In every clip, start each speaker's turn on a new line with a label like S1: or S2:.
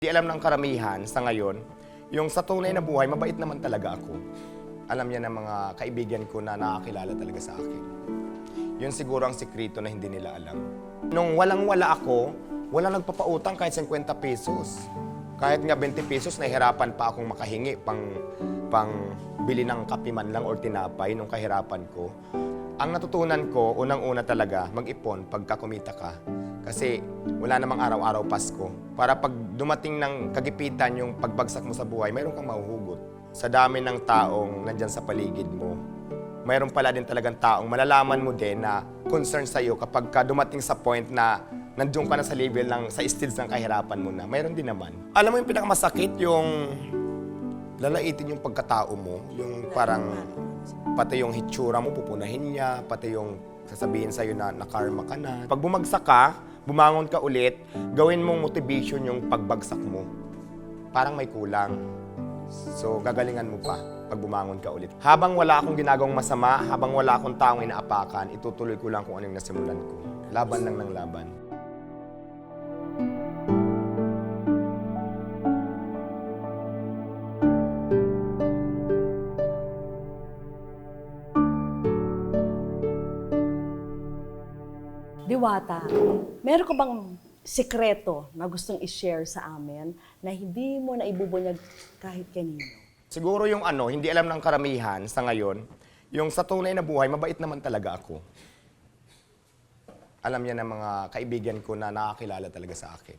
S1: Di alam ng karamihan sa ngayon, yung sa tunay na buhay, mabait naman talaga ako. Alam niya ng mga kaibigan ko na nakakilala talaga sa akin. Yun siguro ang sikreto na hindi nila alam. Nung walang-wala ako, walang nagpapautang kahit 50 pesos. Kahit nga 20 pesos, nahihirapan pa akong makahingi pang bili ng kape man lang or tinapay nung kahirapan ko. Ang natutunan ko, unang-una talaga, mag-ipon pagka kumita ka. Kasi wala namang araw-araw Pasko. Para pag dumating ng kagipitan yung pagbagsak mo sa buhay, mayroon kang mahuhugot. Sa dami ng taong nandyan sa paligid mo, mayroon pala din talagang taong malalaman mo din na concern sa'yo kapag ka dumating sa point na nandiyon ka na sa level sa stage ng kahirapan mo na. Mayroon din naman. Alam mo yung pinakamasakit, yung lalaitin yung pagkatao mo, yung parang pati yung hitsura mo, pupunahin niya, pati yung sasabihin sa'yo na nakarma ka na. Pag bumagsak ka, bumangon ka ulit, gawin mong motivation yung pagbagsak mo. Parang may kulang. So, gagalingan mo pa pag bumangon ka ulit. Habang wala akong ginagawang masama, habang wala akong taong inaapakan, itutuloy ko lang kung ano yung nasimulan ko. Laban lang ng laban.
S2: Diwata, meron ka bang sikreto na gustong i-share sa amin na hindi mo na ibubunyag kahit kanino?
S1: Siguro yung hindi alam ng karamihan sa ngayon, yung sa tunay na buhay, mabait naman talaga ako. Alam niya ng mga kaibigan ko na nakakilala talaga sa akin.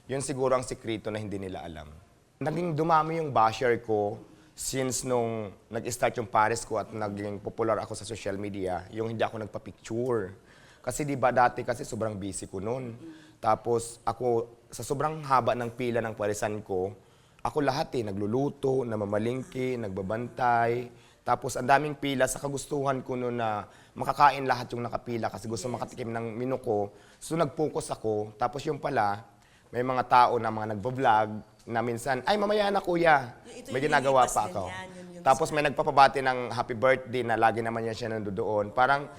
S1: Yun siguro ang sikreto na hindi nila alam. Naging dumami yung basher ko since nung nag-start yung Paris ko at naging popular ako sa social media, yung hindi ako nagpa-picture. Kasi di ba dati kasi sobrang busy ko noon. Tapos ako, sa sobrang haba ng pila ng parisan ko, ako lahat nagluluto, namamalingki, nagbabantay. Tapos ang daming pila sa kagustuhan ko noon na makakain lahat yung nakapila kasi gusto makatikim ng menu ko. So nag-focus ako. Tapos yung pala, may mga tao na mga nagbablog na minsan, ay mamaya na kuya, may ginagawa pa ako. Tapos may nagpapabati ng happy birthday na lagi naman yan siya nandoon. Parang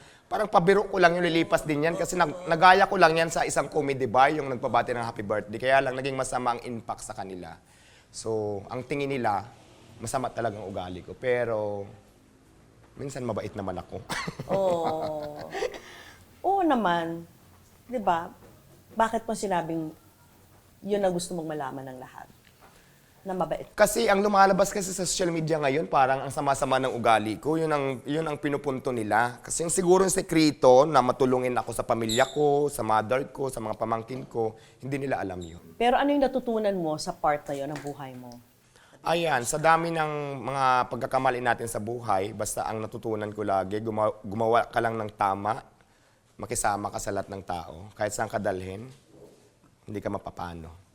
S1: pabiro ko lang yung lilipas din yan kasi nagaya ko lang yan sa isang comedy bar yung nagpabati ng happy birthday. Kaya lang naging masama ang impact sa kanila. So, ang tingin nila, masama talagang ugali ko. Pero, minsan mabait naman ako.
S2: Oo. Oo naman. Di ba? Bakit mo sinabing yun ang gusto mong malaman ng lahat? Na mabait.
S1: Kasi ang lumalabas kasi sa social media ngayon, parang ang sama-sama ng ugali ko. Yun ang pinupunto nila. Kasi yung siguro yung sekreto na matulungin ako sa pamilya ko, sa mother ko, sa mga pamangkin ko, hindi nila alam yun.
S2: Pero ano yung natutunan mo sa part na yun ng buhay mo?
S1: Ayan, sa dami ng mga pagkakamali natin sa buhay, basta ang natutunan ko lagi, gumawa ka lang ng tama, makisama ka sa lahat ng tao, kahit saan ka dalhin, hindi ka mapapano.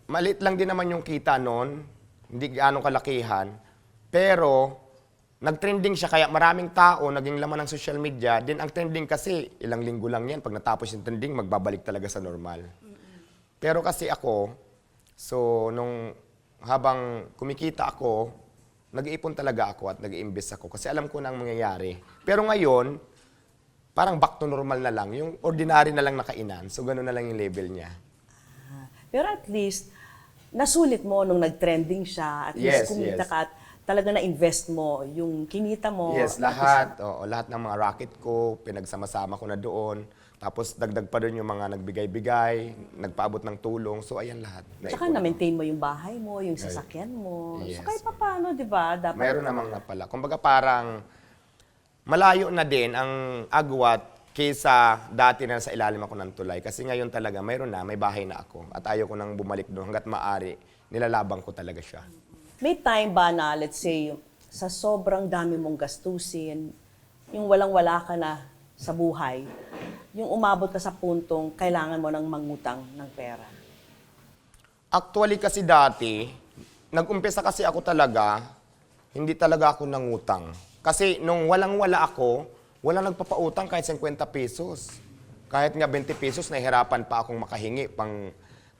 S1: Maliit lang din naman yung kita noon, hindi gaano kalakihan, pero nag-trending siya, kaya maraming tao naging laman ng social media. Din ang trending kasi, ilang linggo lang yan, pag natapos yung trending, magbabalik talaga sa normal. Pero kasi ako, so nung habang kumikita ako, nag-iipon talaga ako at nag-iimbest ako kasi alam ko na ang mangyayari. Pero ngayon, parang back to normal na lang, yung ordinary na lang na kainan, so gano'n na lang yung level niya.
S2: Pero at least, nasulit mo nung nag-trending siya, at least kumita ka at talaga na-invest mo yung kinita mo.
S1: Yes, lahat. Oo, lahat ng mga racket ko, pinagsama-sama ko na doon. Tapos dagdag pa rin yung mga nagbigay-bigay, nagpaabot ng tulong. So, ayan lahat.
S2: Tsaka na-maintain mo yung bahay mo, yung sasakyan mo.
S1: Yes.
S2: So kahit pa paano, di ba? Dapat
S1: Mayroon namang nga pala. Kumbaga parang malayo na din ang agwat kaysa dati na sa ilalim ako ng tulay. Kasi ngayon talaga, mayroon na, may bahay na ako. At ayaw ko nang bumalik doon. Hanggat maaari, nilalabang ko talaga siya.
S2: may time ba na, let's say, sa sobrang dami mong gastusin, yung walang-wala ka na sa buhay, yung umabot ka sa puntong kailangan mo nang mangutang ng pera?
S1: Actually kasi dati, nag-umpisa kasi ako talaga, hindi talaga ako nangutang. Kasi nung walang-wala ako, walang nagpapautang kahit 50 pesos. Kahit nga 20 pesos, nahihirapan pa akong makahingi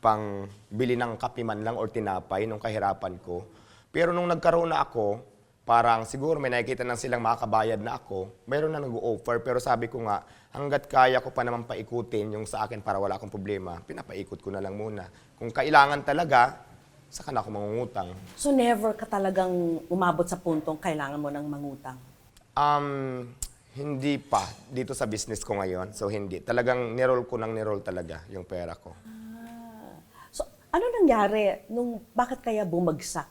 S1: pang bili ng kape man lang or tinapay nung kahirapan ko. Pero nung nagkaroon na ako, parang siguro may nakikita nang silang makakabayad na ako, mayroon na nag-offer. Pero sabi ko nga, hanggat kaya ko pa naman paikutin yung sa akin para wala akong problema, pinapaikot ko na lang muna. Kung kailangan talaga, saka na ako mangungutang.
S2: So never ka talagang umabot sa puntong kailangan mo ng mangutang?
S1: Hindi pa dito sa business ko ngayon. So hindi. Talagang nirol ko ng nirol talaga yung pera ko.
S2: So ano nangyari nung bakit kaya bumagsak?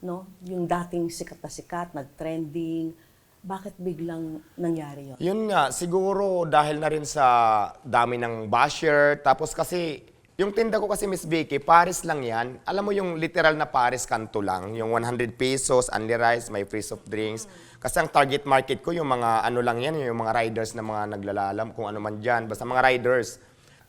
S2: No? Yung dating sikat na sikat, nag-trending, bakit biglang nangyari yun?
S1: Yun nga, siguro dahil na rin sa dami ng basher. Tapos kasi, yung tinda ko kasi Miss Vicky, Paris lang yan. Alam mo yung literal na Paris kanto lang. Yung 100 pesos, only rice, may free soft drinks. Kasi ang target market ko, yung mga ano lang yan, yung mga riders na mga naglalalam, kung ano man dyan. Basta mga riders.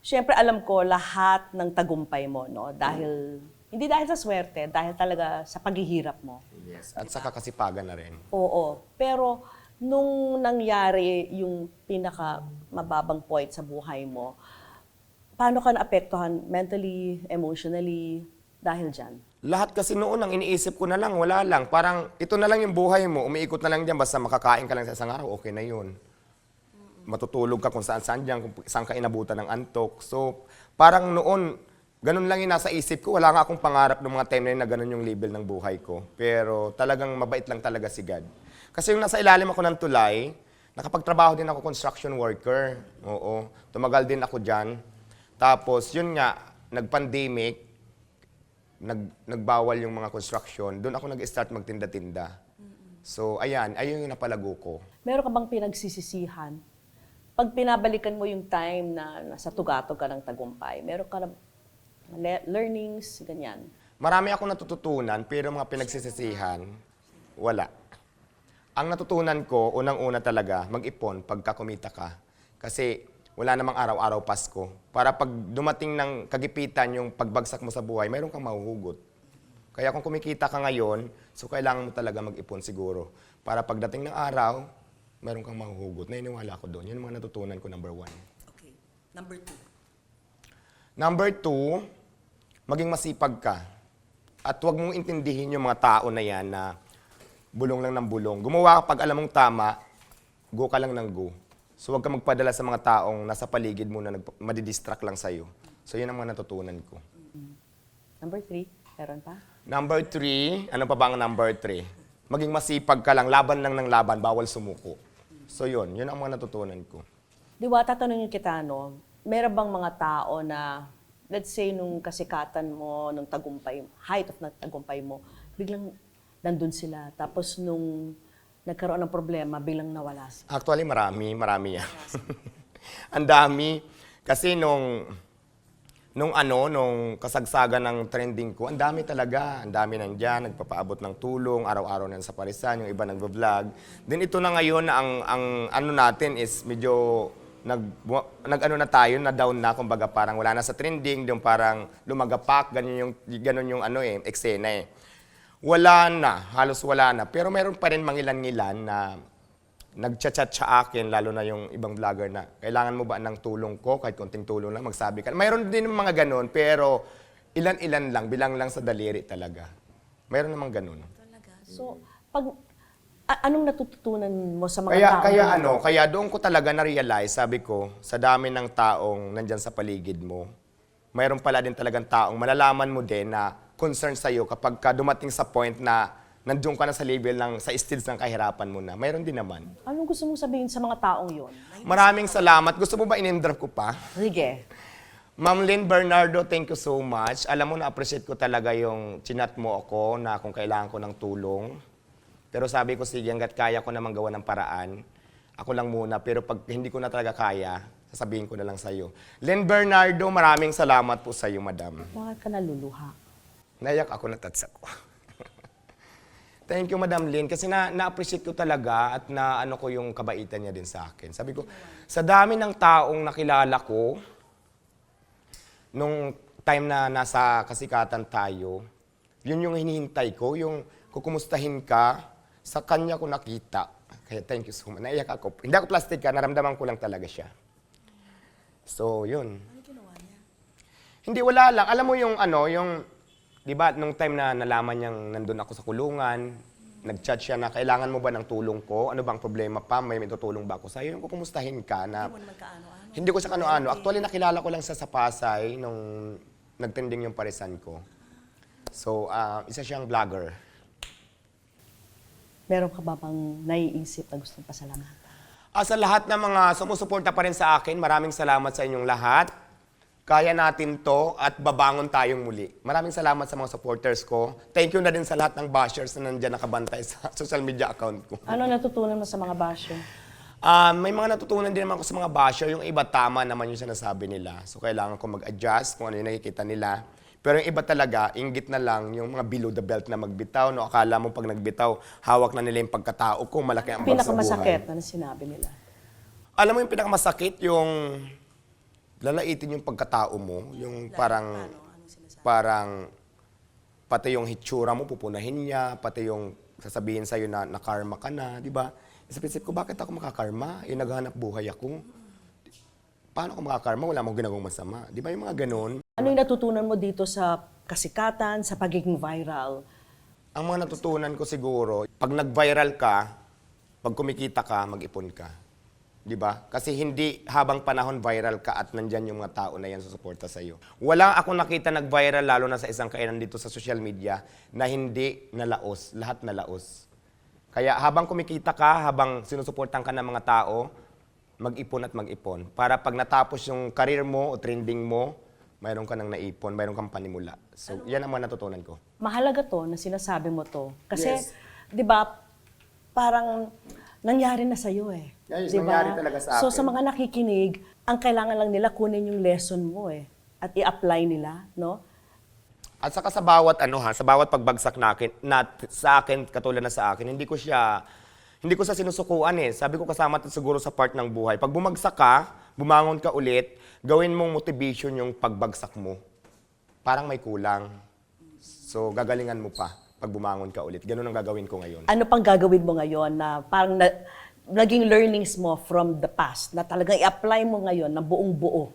S2: Siyempre alam ko lahat ng tagumpay mo, no? Dahil, hindi dahil sa swerte, dahil talaga sa paghihirap mo.
S1: Yes. At saka kasipagan na rin.
S2: Oo. Pero nung nangyari yung pinaka mababang point sa buhay mo, paano ka naapektuhan mentally, emotionally, dahil dyan?
S1: Lahat kasi noon, ang iniisip ko na lang, wala lang. Parang ito na lang yung buhay mo, umiikot na lang dyan, basta makakain ka lang sa isang araw, okay na yun. Matutulog ka kung saan-saan dyan, kung saan ka inabutan ng antok. So, parang noon, ganun lang yung nasa isip ko. Wala nga akong pangarap ng mga time na yun na ganun yung level ng buhay ko. Pero talagang mabait lang talaga si God. Kasi yung nasa ilalim ako ng tulay, nakapagtrabaho din ako construction worker. Oo, tumagal din ako dyan. Tapos, yun nga, nag-pandemic, nagbawal yung mga construction. Doon ako nag-start magtinda-tinda. So, ayan yung napalago ko.
S2: Meron ka bang pinagsisisihan? Pag pinabalikan mo yung time na nasa tugatog ka ng tagumpay, meron ka na learnings, ganyan.
S1: Marami akong natututunan, pero mga pinagsisisihan, wala. Ang natutunan ko, unang-una talaga, mag-ipon pagka kumita ka. Kasi wala namang araw-araw Pasko. Para pag dumating ng kagipitan yung pagbagsak mo sa buhay, mayroon kang mahuhugot. Kaya kung kumikita ka ngayon, so kailangan mo talaga mag-ipon siguro. Para pagdating ng araw, mayroon kang mahuhugot. Naniniwala ko doon. Yun ang mga natutunan ko, number 1.
S2: Okay. Number 2.
S1: Number 2, maging masipag ka. At huwag mong intindihin yung mga tao na yan na bulong lang ng bulong. Gumawa ka pag alam mong tama, go ka lang ng go. So huwag ka magpadala sa mga taong nasa paligid mo na madidistract lang sa'yo. So yun ang mga natutunan ko.
S2: Number 3, meron pa?
S1: Number 3, ano pa ba ang number 3? Maging masipag ka lang, laban lang ng laban, bawal sumuko. So yun ang mga natutunan ko.
S2: Di ba, tatanungin kita, no? Meron bang mga tao na, let's say, nung kasikatan mo, nung tagumpay, height of tagumpay mo, biglang nandun sila. Tapos nung nagkaroon ng problema, biglang nawala sila.
S1: Actually, marami yan. Ang dami. Kasi nung kasagsagan ng trending ko, ang dami talaga. Ang dami nandyan, nagpapaabot ng tulong, araw-araw na sa parisan, yung iba nagbablog. Then ito na ngayon na ang ano natin is medyo nag-ano na tayo, na down na, kumbaga parang wala na sa trending, yung parang lumagapak, ganun yung eksena eh. Wala na, halos wala na. Pero meron pa rin mangilan-ngilan na nagchat-chat sa akin, lalo na yung ibang vlogger na, kailangan mo ba ng tulong ko? Kahit konting tulong lang, magsabi ka. Mayroon din mga ganun, pero ilan-ilan lang, bilang lang sa daliri talaga. Mayroon namang ganun.
S2: Talaga? So, anong natututunan mo sa mga tao?
S1: Kaya doon ko talaga na-realize, sabi ko, sa dami ng taong nandyan sa paligid mo, mayroon pala din talagang taong malalaman mo din na concern sa'yo kapag dumating sa point na nandiyon ka na sa level sa stage ng kahirapan mo na. Mayroon din naman.
S2: Anong gusto mong sabihin sa mga taong yon?
S1: Maraming salamat. Gusto mo ba in-drop ko pa?
S2: Sige.
S1: Ma'am Lynn Bernardo, thank you so much. Alam mo, na-appreciate ko talaga yung chinat mo ako na kung kailangan ko ng tulong. Pero sabi ko, sige, hanggat kaya ko naman gawa ng paraan, ako lang muna. Pero pag hindi ko na talaga kaya, sasabihin ko na lang sa'yo. Lynn Bernardo, maraming salamat po sa'yo, madam.
S2: Bakit ka naluluha?
S1: Naiyak ako, natatsa ko. Thank you, Madam Lynn, kasi na-appreciate ko talaga at ano ko yung kabaitan niya din sa akin. Sabi ko, sa dami ng taong nakilala ko, nung time na nasa kasikatan tayo, yun yung hinihintay ko, yung kukumustahin ka, sa kanya ko nakita. Kaya thank you so much. Naiyak ako. Hindi ako plastic ka, naramdaman ko lang talaga siya. So, yun.
S2: Ano ginawa niya?
S1: Hindi, wala lang. Alam mo yung di ba, nung time na nalaman niyang nandun ako sa kulungan, Nag-chat siya na, kailangan mo ba ng tulong ko? Ano bang problema pa? May tutulong ba ako sa'yo? Yung kukumustahin ka na... Hindi ko siya kano-ano. Actually, nakilala ko lang siya sa Pasay nung nagtending yung parisan ko. So, isa siyang vlogger.
S2: Meron ka ba bang naiisip na gustong pasalamatan?
S1: Sa lahat ng mga sumusuporta pa rin sa akin, maraming salamat sa inyong lahat. Kaya natin to at babangon tayong muli. Maraming salamat sa mga supporters ko. Thank you na din sa lahat ng bashers na nandiyan nakabantay sa social media account ko.
S2: Ano natutunan mo sa mga basyo?
S1: May mga natutunan din naman ako sa mga basher. Yung iba tama naman yung sinasabi nila. So kailangan ko mag-adjust kung ano yung nakikita nila. Pero yung iba talaga, inggit na lang yung mga below the belt na magbitaw. No? Akala mo pag nagbitaw, hawak na nila yung pagkatao ko, malaki ang bag sa buhay.
S2: Pinakamasakit na sinabi nila.
S1: Alam mo yung pinakamasakit, yung lalaitin yung pagkatao mo. Yung parang pati yung hitsura mo, pupunahin niya, pati yung sasabihin sa'yo na karma ka na, di ba? Isip ko, bakit ako makakarma? Naghanap buhay ako. Paano ako makakarma? Wala akong ginagawang masama. Di ba yung mga ganun?
S2: Ano yung natutunan mo dito sa kasikatan, sa pagiging viral?
S1: Ang mga natutunan ko siguro, pag nag-viral ka, pag kumikita ka, mag-ipon ka. Di ba? Kasi hindi habang panahon viral ka at nandyan yung mga tao na yan susuporta sa'yo. Wala akong nakita nag-viral, lalo na sa isang kainan dito sa social media, na hindi nalaos. Lahat nalaos. Kaya habang kumikita ka, habang sinusuportan ka ng mga tao, mag-ipon at mag-ipon. Para pag natapos yung career mo o trending mo, mayroon ka nang naipon, mayroon kang panimula. So, yan ang mga natutunan ko.
S2: Mahalaga to na sinasabi mo to. Kasi,
S1: Yes.
S2: di ba, parang nangyari na sa'yo eh.
S1: Yes,
S2: Di ba?
S1: nangyari talaga sa
S2: So,
S1: akin.
S2: sa mga nakikinig, ang kailangan lang nila kunin yung lesson mo eh. At i-apply nila, no?
S1: At saka sa bawat sa bawat pagbagsak sa akin, katulad na sa akin, hindi ko sa sinusukuan eh. Sabi ko kasama siguro sa part ng buhay. Pag bumagsak ka, bumangon ka ulit, gawin mong motivation yung pagbagsak mo. Parang may kulang. So, gagalingan mo pa pag bumangon ka ulit. Ganun ang gagawin ko ngayon.
S2: Ano pang gagawin mo ngayon na parang naging learnings mo from the past na talagang i-apply mo ngayon na buong buo?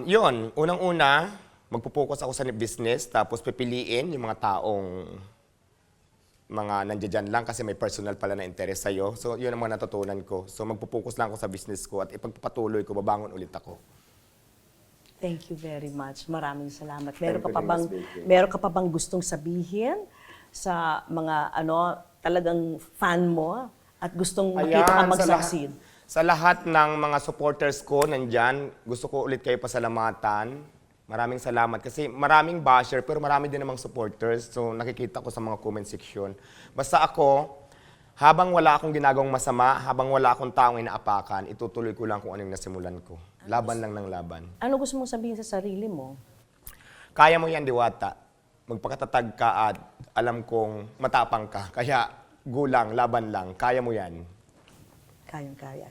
S1: Yun, unang-una, magpo-focus ako sa business, tapos pipiliin yung mga taong mga nandiyan lang kasi may personal pala na interest sa'yo. So, yun ang mga natutunan ko. So, magpo-focus lang ako sa business ko at ipagpapatuloy ko, babangon ulit ako.
S2: Thank you very much. Maraming salamat.
S1: Thank you, Miss Vicky.
S2: Meron ka pa bang gustong sabihin sa mga talagang fan mo at gustong makita ka mag-succeed?
S1: Sa lahat ng mga supporters ko nandyan, gusto ko ulit kayo pasalamatan. Maraming salamat kasi maraming basher pero marami din namang supporters. So nakikita ko sa mga comment section. Basta ako, habang wala akong ginagawang masama, habang wala akong taong inaapakan, itutuloy ko lang kung ano yung nasimulan ko. Laban lang ng laban.
S2: Ano gusto mong sabihin sa sarili mo?
S1: Kaya mo yan, Diwata. Magpakatatag ka at alam kong matapang ka. Kaya gulang, laban lang. Kaya mo yan.
S2: Kayang-kaya.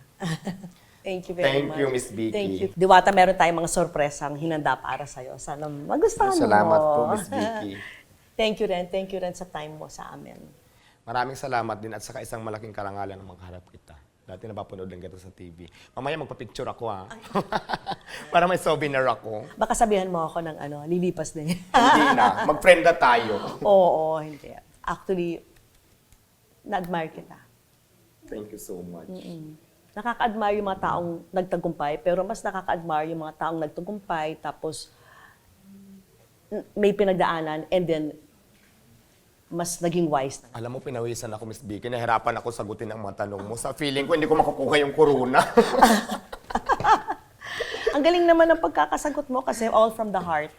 S2: Thank you very
S1: Thank
S2: much.
S1: you, Miss Vicky.
S2: Thank you. Diwata, meron tayong mga sorpresang hinanda para sa'yo. Sana magustuhan mo.
S1: Salamat po, Miss Vicky.
S2: Thank you rin. Thank you rin sa time mo sa amin.
S1: Maraming salamat din at saka isang malaking karangalan ang makaharap kita. Dati napapanood lang kita sa TV. Mamaya magpa-picture ako ha. Para may souvenir ako.
S2: Baka sabihan mo ako ng lilipas din.
S1: Hindi na. Mag-friend na tayo.
S2: Oo, hindi. Actually, na-admire kita.
S1: Thank you so much.
S2: Nakaka-admire yung mga taong nagtagumpay, pero mas nakaka-admire yung mga taong nagtagumpay, tapos may pinagdaanan, and then mas naging wise na.
S1: Alam mo, pinawisan ako, Miss Vicky. Nahirapan ako sagutin ang mga tanong mo. Sa feeling ko, hindi ko makukuha yung corona.
S2: Ang galing naman ng pagkakasagot mo kasi all from the heart.